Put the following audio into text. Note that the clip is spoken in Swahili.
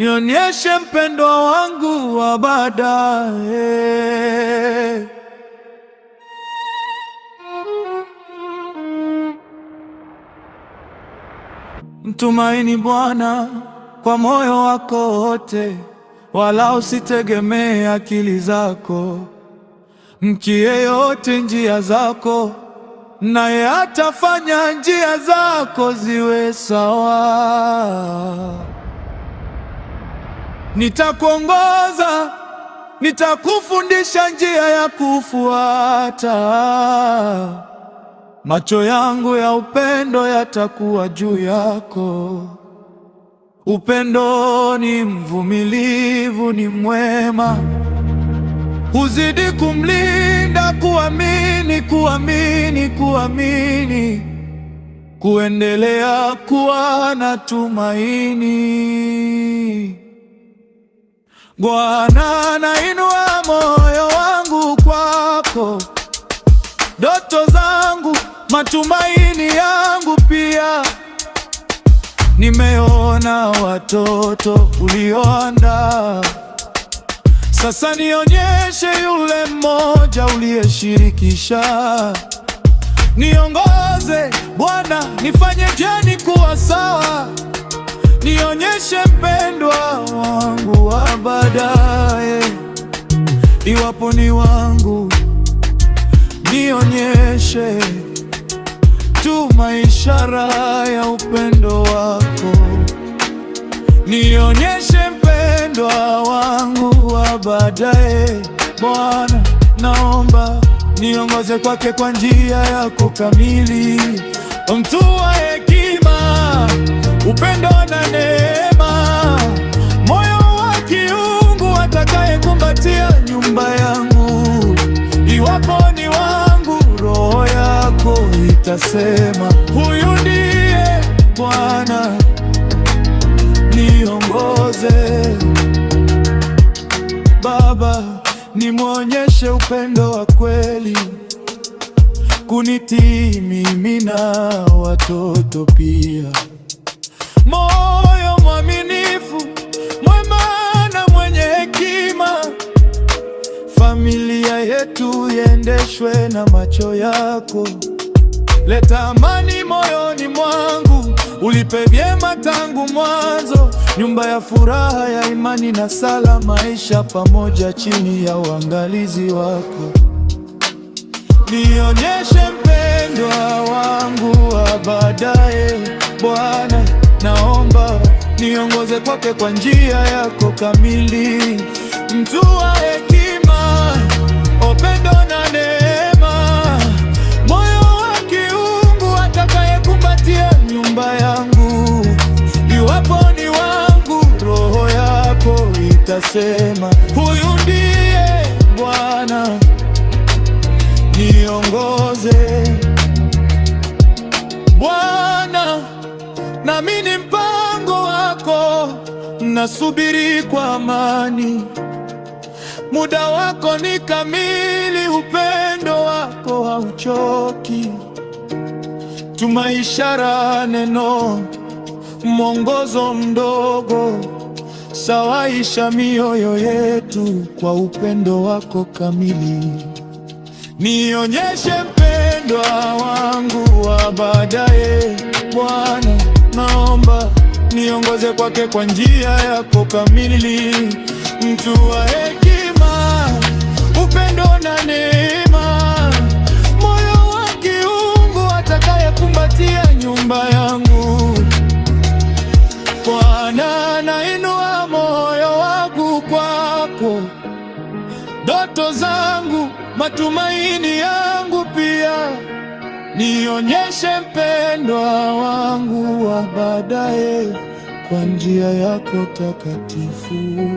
nionyeshe mpendwa wangu wa baadaye. Mtumaini Bwana kwa moyo wako wote, wala usitegemee akili zako. Mkie yote njia zako, naye atafanya njia zako ziwe sawa. Nitakuongoza, nitakufundisha njia ya kufuata. Macho yangu ya upendo yatakuwa juu yako. Upendo ni mvumilivu, ni mwema, huzidi kumlinda, kuamini, kuamini, kuamini, kuendelea kuwa na tumaini. Bwana, nainua moyo wangu kwako, ndoto zangu, matumaini yangu pia. Nimeona watoto ulioandaa, sasa nionyeshe yule mmoja uliyeshirikisha. Niongoze Bwana, nifanye jeni kuwa sawa. Nionyeshe mpendwa wangu wa baadaye, iwapo ni wangu, nionyeshe tuma ishara ya upendo wako. Nionyeshe mpendwa wangu wa baadaye. Bwana, naomba niongoze kwake kwa njia yako kamili. Mtu wa hekima, upendo na neema, moyo wa kiungu atakayekumbatia nyumba yangu. Iwapo ni wangu, roho yako itasema, huyu ndiye Bwana. Niongoze Baba, nimwonyeshe upendo wa kweli, kunitii mimi na watoto pia. Moyo mwaminifu, mwema na mwenye hekima, familia yetu iendeshwe na macho yako. Leta amani moyoni mwangu, ulipe vyema tangu mwanzo, nyumba ya furaha ya imani na sala, maisha pamoja chini ya uangalizi wako. Nionyeshe mpendwa wangu wa baadaye. Bwana, naomba niongoze kwake kwa njia yako kamili. Mtu wa hekima, upendo na neema, moyo wa kiungu atakayekumbatia nyumba yangu. Iwapo ni wangu, roho yako itasema, huyu ndiye Bwana. Niongoze Bwana, naamini mpango wako, nasubiri kwa amani. Muda wako ni kamili, upendo wako hauchoki. Tuma ishara, neno, mwongozo mdogo, sawaisha mioyo yetu kwa upendo wako kamili. Nionyeshe mpendwa wangu wa baadaye. Bwana, naomba niongoze kwake kwa njia yako kamili. Mtu wa hekima, upendo na neema, moyo wa kiungu atakayekumbatia nyumba yangu. Bwana, nainua moyo wangu kwako, ndoto zangu, matumaini yangu pia. Nionyeshe mpendwa wangu wa baadaye kwa njia yako takatifu.